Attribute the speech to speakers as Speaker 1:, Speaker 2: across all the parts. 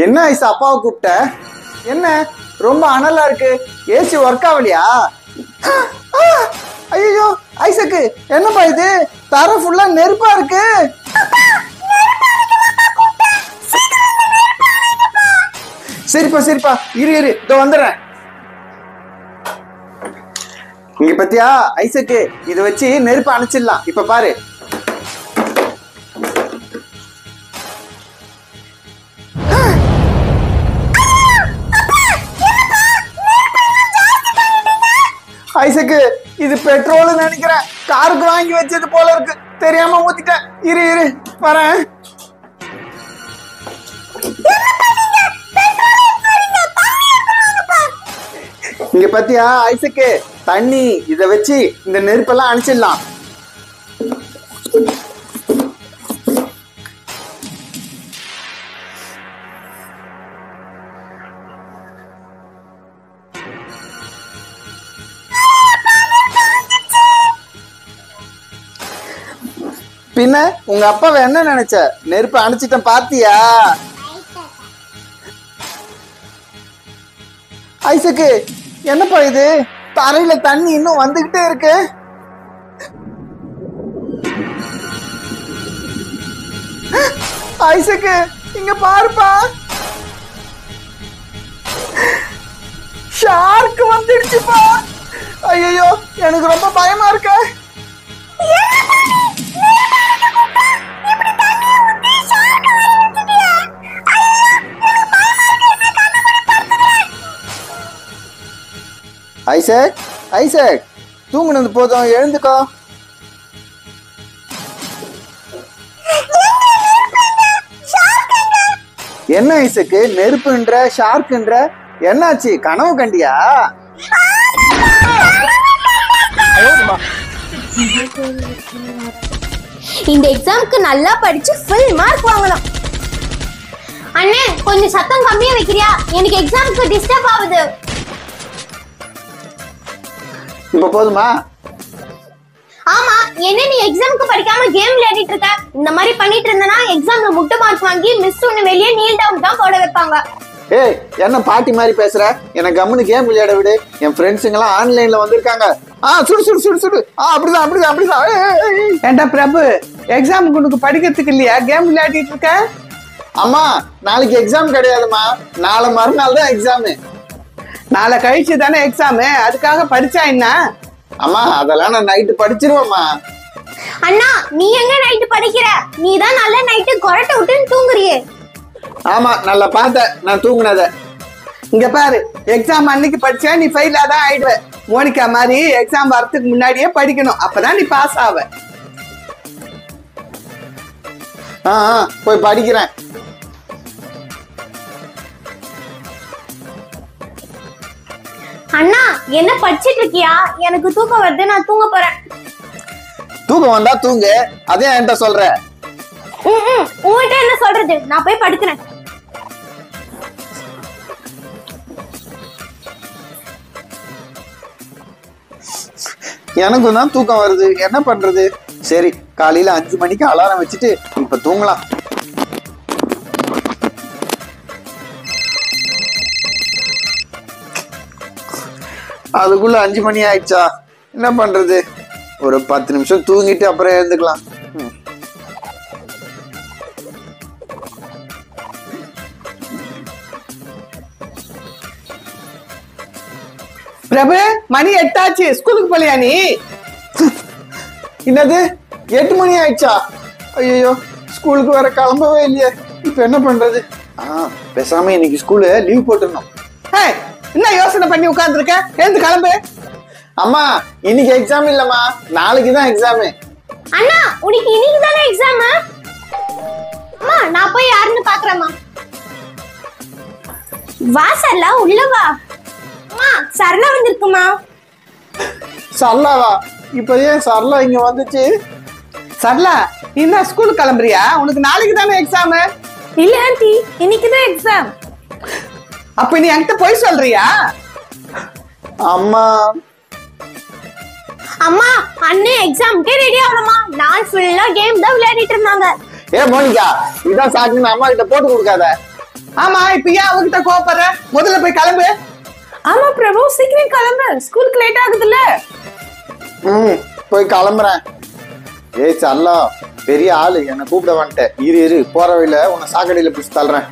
Speaker 1: என்ன ஐஸ் அப்பாவை கூப்பிட்ட? என்ன ரொம்ப அனலா இருக்கு, ஏசி ஒர்க் ஆகலையா? ஐயோ ஐசக்கு, என்னப்பா இது? தர ஃபுல்லா நெருப்பா இருக்கு. சரிப்பா சரிப்பா, இரு இரு, இதோ வந்துடுறேன். இங்க பத்தியா ஐசக்கு, இத வச்சு நெருப்பு அணைச்சிடலாம். இப்ப பாரு. ஐசக்கு, இது பெட்ரோல் நினைக்கிறேன். காருக்கு வாங்கி வச்சது போல இருக்கு, தெரியாம ஊத்திட்டேன். இரு இரு வரேன். இங்க பத்தியா ஐசக்கு, தண்ணி, இத வச்சு இந்த நெருப்பெல்லாம் அணைச்சிடலாம். பின்ன உங்க அப்பாவை என்ன நினைச்ச? நெருப்பு அணைச்சிட்டேன் பாத்தியா? ஐசக்கு, என்னப்பா இது? தரையில தண்ணி இன்னும் வந்துகிட்டே இருக்கு. ஐசக்கு, இங்க பாருப்பா, ஷார்க் வந்துடுச்சுப்பா. ஐயோ, எனக்கு ரொம்ப பயமா இருக்கு. ஐசக், ஐசக், தூங்குனது போதும், எழுந்துக்கோ. என்ன ஐசக்கு, நெருப்புன்ற ஷார்க்ன்ற, என்னாச்சு? கனவு கண்டியா?
Speaker 2: இந்த எக்ஸாம்க்கு நல்லா படிச்சு ஃபுல் மார்க் வாங்கணும். அண்ணே, கொஞ்சம் சத்தம் கம்மியா வைக்கிறியா? எனக்கு எக்ஸாம்க்கு டிஸ்டர்ப் ஆகுது.
Speaker 1: இப்ப போதுமா?
Speaker 2: ஆமா, என்ன நீ எக்ஸாம்க்கு படிக்காம கேம் விளையாடிட்டு இருக்க? இந்த மாதிரி பண்ணிட்டு இருந்தனா எக்ஸாம்ல முட்டை மார்க் வாங்கி மிஸ் உன்னை வெளியே நீல் டவுன் தான் போட வைப்பாங்க.
Speaker 1: ஏய், என்ன பாட்டி மாதிரி பேசுற? எனக்கு கம்முனு கேம் விளையாட விடு. என் ஃப்ரெண்ட்ஸுங்க எல்லாம் ஆன்லைன்ல வந்திருக்காங்க. சுடு சுடு சுடு சுடு. அப்படிதான் அப்படிதான் அப்படிதான்.
Speaker 3: ஏண்டா பிரபு, எக்ஸாமுக்கு உனக்கு படிக்கிறதுக்கு இல்லையா? கேம் விளையாடிட்டு இருக்க?
Speaker 1: அம்மா, நாளைக்கு எக்ஸாம் கிடையாதுமா, நாளை மறுநாள் தான் எக்ஸாமு.
Speaker 3: நாளை கழிச்சு தானே எக்ஸாமு, அதுக்காக படிச்சா என்ன?
Speaker 1: அம்மா, அதெல்லாம் நான் நைட்டு படிச்சிருவேம்மா.
Speaker 2: அண்ணா, நீ எங்க நைட்டு படிக்கிற? நீ தான் நல்ல நைட்டு கொரட்டை விட்டுன்னு தூங்குறியே.
Speaker 1: ஆமா, நல்லா பார்த்த நான் தூங்குனத.
Speaker 3: இங்க பாரு, எக்ஸாம் அன்னைக்கு படிச்சா நீ ஃபெயிலா தான் ஆயிடுவ. மோனிகா மாதிரி எக்ஸாம் வரதுக்கு முன்னாடியே படிக்கணும், அப்பதான் நீ பாஸ் ஆவ.
Speaker 1: போய் படிக்கிறேன்.
Speaker 2: அண்ணா, என்ன படிச்சிட்டு இருக்கியா? எனக்கு தூக்கம் வருது, நான் தூங்க போறேன்.
Speaker 1: தூக்கம் வந்தா தூங்கு, அதே என்கிட்ட சொல்ற.
Speaker 2: உங்ககிட்ட என்ன சொல்றது? நான் போய் படுக்கிறேன்.
Speaker 1: எனக்கும் தான் தூக்கம் வருது, என்ன பண்றது? சரி, காலையில 5 மணிக்கு அலாரம் வச்சுட்டு இப்ப தூங்கலாம். அதுக்குள்ள 5 மணி ஆயிடுச்சா? என்ன பண்றது? ஒரு 10 நிமிஷம் தூங்கிட்டு அப்புறம் எழுந்துக்கலாம்.
Speaker 3: பிரபு, மணி 8 ஆச்சு, ஸ்கூலுக்கு போலியா நீ?
Speaker 1: என்னது 8 மணி ஆயிடுச்சா? ஐயோ, ஸ்கூலுக்கு வர கிளம்பவே இல்லையே, இப்ப என்ன பண்றது? பேசாம இன்னைக்கு ஸ்கூலு லீவ் போட்டுருந்தோம்.
Speaker 3: என்ன யோசனை பண்ணி உட்கார்ந்துருக்க? எழுந்து கிளம்பு.
Speaker 1: அம்மா, இன்னைக்கு எக்ஸாம் இல்லம்மா, நாளைக்கு தான் எக்ஸாம்.
Speaker 2: அண்ணா, உனக்கு இன்னைக்கு தானே எக்ஸாம்? அம்மா, நான் போய் யாருன்னு பாக்குறேம்மா. வா சரளா, உள்ள வா. அம்மா, சரளா வந்திருக்குமா?
Speaker 1: சரளாவா? இப்ப ஏன் சரளா இங்க வந்துச்சு?
Speaker 3: சரளா, நீ என்ன ஸ்கூலுக்கு கிளம்புறியா? உனக்கு நாளைக்கு தானே எக்ஸாம்.
Speaker 2: இல்ல ஆண்டி, இன்னைக்கு தான் எக்ஸாம்.
Speaker 3: அப்ப நீ என்கிட்ட போய் சொல்றியா?
Speaker 1: அம்மா
Speaker 2: அம்மா, அண்ணே எக்ஸாம்க்கே ரெடி ஆகணுமா? நான் ஃபுல்லா கேம் தான் விளையாடிட்டு இருந்தாங்க.
Speaker 1: மோனிகா, இதான் சாக்குன்னு அம்மா கிட்ட போட்டு கொடுக்காத.
Speaker 3: ஆமா, இப்ப ஏன் அவகிட்ட கோபப்படுற? முதல்ல போய் கிளம்பு.
Speaker 4: ஆமா பிரபு, சீக்கிரம் கிளம்பு, ஸ்கூலுக்கு லேட் ஆகுதுல்ல.
Speaker 1: போய் கிளம்புறேன். ஏய் சரளா, பெரிய ஆளு, என்ன கூப்பிட வந்துட்டேன். இரு போற வழியில உன்னை சாக்கடையில பிடிச்சு தள்ளுறேன்.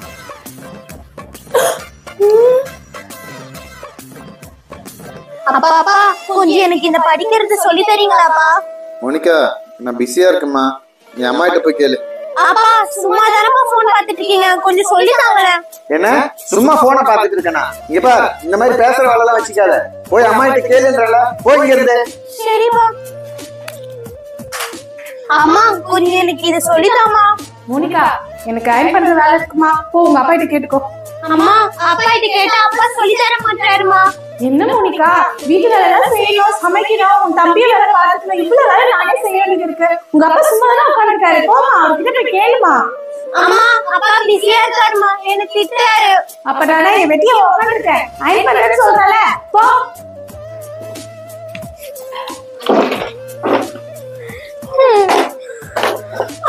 Speaker 2: அப்பா அப்பா, கொஞ்சம் எனக்கு இந்த படிக்கிறது சொல்லி தரீங்களாப்பா?
Speaker 1: மோனிகா, நான் பிஸியா இருக்குமா, நீ அம்மா கிட்ட போய் கேளு.
Speaker 2: அப்பா, சும்மா தானப்பா போன் பார்த்துட்டு இருக்கீங்க, கொஞ்சம் சொல்லி தாங்களேன்.
Speaker 1: என்ன சும்மா போனை பார்த்துட்டு இருக்கேனா? இங்க பார், இந்த மாதிரி பேசுற வேலைலாம் வச்சுக்காத. போய் அம்மா கிட்ட கேளுன்றல, போய் இங்க இருந்து.
Speaker 2: சரிப்பா. அம்மா, கொஞ்சம் எனக்கு இத சொல்லிதாமா.
Speaker 4: மோனிகா, எனக்கு அயன் பண்ற வேலை இருக்குமா, போ உங்க அப்பா கிட்ட கேட்டுக்கோ.
Speaker 2: அம்மா, அப்பா கிட்ட கேட்டா அப்பா சொல்லி தர மாட்டாருமா.
Speaker 4: என்ன மோனிகா, வீட்டுல வேலை செய்யணும், சமைக்கணும், உன் தம்பிய வேலை பார்த்துக்கணும், இவ்வளவு வேலை நானே செய்ய வேண்டியது இருக்கு. உங்க அப்பா சும்மா தானே உட்காந்துருக்காரு, போமா அவர்கிட்ட போய் கேளுமா.
Speaker 2: அம்மா, அப்பா பிஸியா இருக்காருமா, எனக்கு திட்டாரு.
Speaker 4: அப்ப நானே என் வெட்டிய உட்காந்துருக்கேன், அயன் பண்றேன்னு சொல்றல, போ.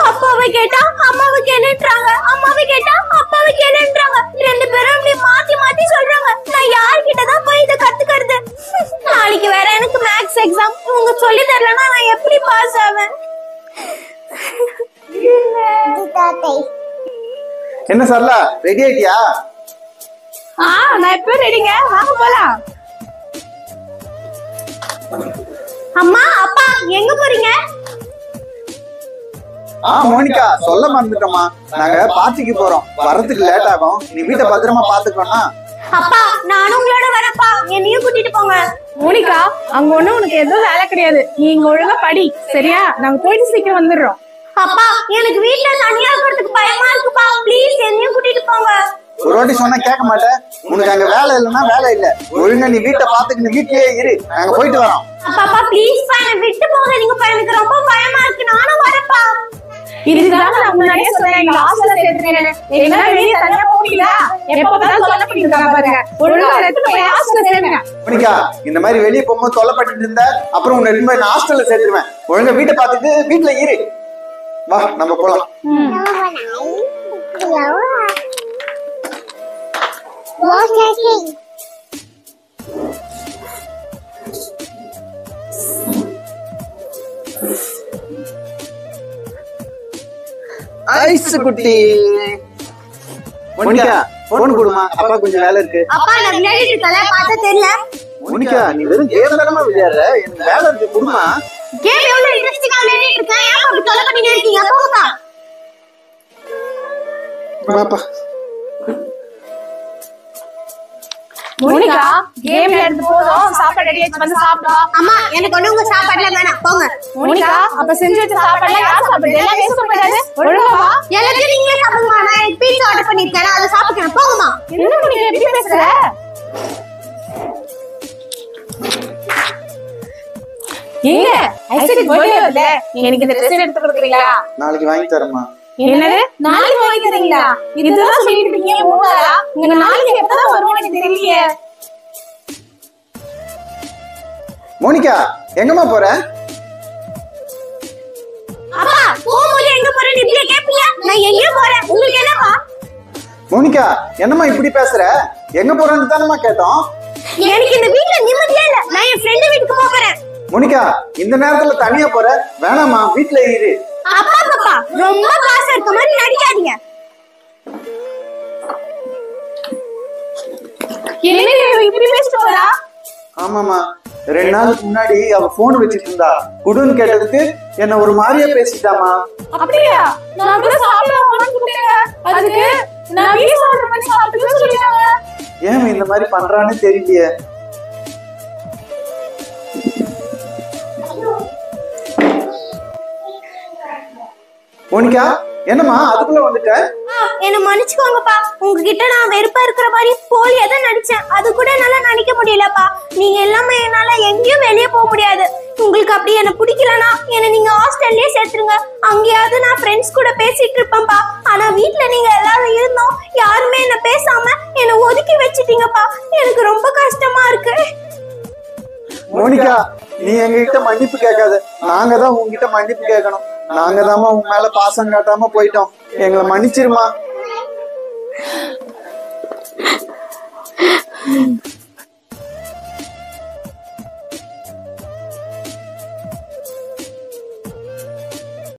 Speaker 2: அப்பாவை கேட்டா அம்மாவுக்கு என்னன்றாங்க, அம்மாவை கேட்டா அப்பாவுக்கு என்னன்றாங்க. 2 பேரும் இப்படி மாத்தி மாத்தி சொல்றாங்க. நான் யார்கிட்ட தான் போய் இத கத்துக்கிறது? நாளைக்கு வேற எனக்கு மேத்ஸ் எக்ஸாம். இவங்க சொல்லி தரலனா நான் எப்படி பாஸ் ஆவேன்?
Speaker 1: என்ன சரளா, ரெடி ஆயிட்டியா?
Speaker 4: நான் எப்ப ரெடிங்க, வாங்க போலாம்.
Speaker 2: அம்மா, அப்பா, எங்க போறீங்க?
Speaker 1: மோனிகா, சொல்ல மறந்துட்டோமா, நாங்க பார்ட்டிக்கு போறோம், வரதுக்கு லேட் ஆகும், நீ வீட்டை பத்திரமா பாத்துக்கோனா.
Speaker 2: அப்பா, நானும் உங்களோட வரப்பா, என்னையும் கூட்டிட்டு போங்க.
Speaker 4: மோனிகா, அங்க ஒண்ணு உனக்கு எதுவும் வேலை கிடையாது, நீ இங்க ஒழுங்கா படி, சரியா? நாங்க போயிட்டு சீக்கிரம் வந்துடுறோம்.
Speaker 2: அப்பா, எனக்கு வீட்ல தனியா இருக்கிறதுக்கு பயமா இருக்குப்பா, ப்ளீஸ் என்னையும் கூட்டிட்டு போங்க.
Speaker 1: ஒரு வாட்டி சொன்னா கேட்க மாட்டேன். உனக்கு அங்க வேலை இல்லைன்னா வேலை இல்ல, ஒழுங்கா நீ வீட்டை பாத்துக்கிட்டு வீட்லயே இரு, நாங்க போயிட்டு வரோம்.
Speaker 2: அப்பா ப்ளீஸ் பா, என்ன விட்டு போகாதீங்கப்பா, எனக்கு ரொம்ப பயமா இருக்கு, நானும் வரப்பா.
Speaker 4: இதுதான் நான் முன்னாடியே சொன்னேன், எங்க ஹாஸ்டல்ல சேர்த்துறேன். எங்கனா வெளிய தனியா போறீங்களா? எப்ப பார்த்தாலும் தொல்லை பண்ணிட்டு இருக்காங்க பாருங்க. ஒழுங்கா எடுத்து போய் ஹாஸ்டல்ல சேருங்க.
Speaker 1: மோனிகா, இந்த மாதிரி வெளிய போகும்போது தொல்லை பண்ணிட்டு இருந்த அப்புறம் உன்னை எடுத்து போய் நான் ஹாஸ்டல்ல சேர்த்துருவேன். ஒழுங்கா வீட்டை பார்த்துட்டு வீட்டுல இரு. வா, நம்ம போலாம். ஐஸ் குட்டி. மோனிகா, போன் கொடுமா, அப்பா கொஞ்சம் வேலை இருக்கு.
Speaker 2: அப்பா, நான் விளையாடிட்டு இருக்கல, பார்த்தா தெரியல.
Speaker 1: மோனிகா, நீ வெறும் கேம் தானமா விளையாடுற, எனக்கு வேலை இருக்கு, கொடுமா.
Speaker 2: கேம் எவ்வளவு இன்ட்ரெஸ்டிங்கா விளையாடிட்டு இருக்கேன், ஏன் அப்படி தொலை பண்ணிட்டு இருக்கீங்க? போங்கப்பா.
Speaker 1: வாப்பா.
Speaker 4: மோனிகா, கேம் விளையாடுறது போதும், சாப்பாடு ரெடி ஆயிடுச்சு, வந்து சாப்பிடலாம்.
Speaker 2: அம்மா, எனக்கு ஒண்ணு உங்க சாப்பாடுல வேணாம், போங்க.
Speaker 4: மோனிகா, அப்ப செஞ்சு வச்ச சாப்பாடுலாம் யார் சாப்பிடுறது? எல்லாம் வேஸ்ட் பண்ணாத, ஒழுங்கா வா.
Speaker 2: எல்லாத்தையும் நீங்களே சாப்பிடுமா, நான் எனக்கு பீட்சா ஆர்டர் பண்ணிருக்கேன், அதை சாப்பிட்டுக்கிறேன், போங்கம்மா.
Speaker 4: என்ன மோனிகா எப்படி பேசுற? ஏங்க, ஐஸ்வரி பர்த்டே வருது, எனக்கு இந்த ட்ரெஸ் எடுத்து கொடுக்குறீங்களா?
Speaker 1: நாளைக்கு வாங்கி தரமா.
Speaker 4: என்னது, நாளைக்கு வாங்கி தரீங்களா? இதெல்லாம் சொல்லிட்டு இருக்கீங்க 3 நாளா. உங்க நாளைக்கு எப்பதான் வருவோம் எனக்கு தெரியலையே.
Speaker 1: மோனிகா எங்கம்மா போற?
Speaker 2: அப்பா போகும்போது எங்க போறேன்னு இப்படியே கேப்பீங்க? நான் எங்க போறேன் உங்களுக்கு என்னப்பா?
Speaker 1: மோனிகா என்னம்மா இப்படி பேசுற? எங்க போறேன்னு தானம்மா கேட்டோம்.
Speaker 2: எனக்கு இந்த வீட்ல நிம்மதியே இல்ல. நான் என் ஃப்ரெண்ட் வீட்டுக்கு போறேன்.
Speaker 1: மோனிகா இந்த நேரத்துல தனியா போற? வேணாமா, வீட்ல இரு.
Speaker 2: அப்பா பாப்பா ரொம்ப காசு இருக்க மாதிரி நடிக்காதீங்க.
Speaker 4: என்ன இப்படி பேசிட்டு போறா?
Speaker 1: ஆமாமா, 2 நாளுக்கு முன்னாடி அவ போன் வச்சிட்டு இருந்தா. குடுன்னு கேட்டதுக்கு என்ன ஒரு மாதிரியா பேசிட்டாமா.
Speaker 4: அப்படியா? நான் கூட சாப்பிடலாம்னு கூப்பிட்டேங்க. அதுக்கு நான் வீட்ல ஆர்டர் பண்ணி சாப்பிட்டுக்க சொல்லிட்டாங்க.
Speaker 1: ஏன் இந்த மாதிரி பண்றான்னு தெரியலையே. மோனிகா என்னம்மா அதுக்குள்ள வந்துட்ட?
Speaker 2: என்ன மன்னிச்சுக்கோங்கப்பா. உங்ககிட்ட நான் வெறுப்பா இருக்கிற மாதிரி போலியா தான் நடிச்சேன். அது கூட என்னால நடிக்க முடியலப்பா. நீங்க எல்லாமே என்னால எங்கேயும் வெளியே போக முடியாது. உங்களுக்கு அப்படி என்ன பிடிக்கலனா என்ன நீங்க ஹாஸ்டல்லயே சேர்த்துருங்க. அங்கேயாவது நான் ஃப்ரெண்ட்ஸ் கூட பேசிட்டு இருப்பேன்ப்பா. ஆனா வீட்ல நீங்க எல்லாரும் இருந்தோம் யாருமே என்ன பேசாம என்ன ஒதுக்கி வச்சிட்டீங்கப்பா. எனக்கு ரொம்ப கஷ்டமா இருக்கு.
Speaker 1: மோனிகா நீ எங்ககிட்ட மன்னிப்பு கேட்காத, நாங்க தான் உங்ககிட்ட மன்னிப்பு கேட்கணும். நாங்க தாமா உங்க மேல பாசம் காட்டாம போயிட்டோம். எங்களை மன்னிச்சிருமா.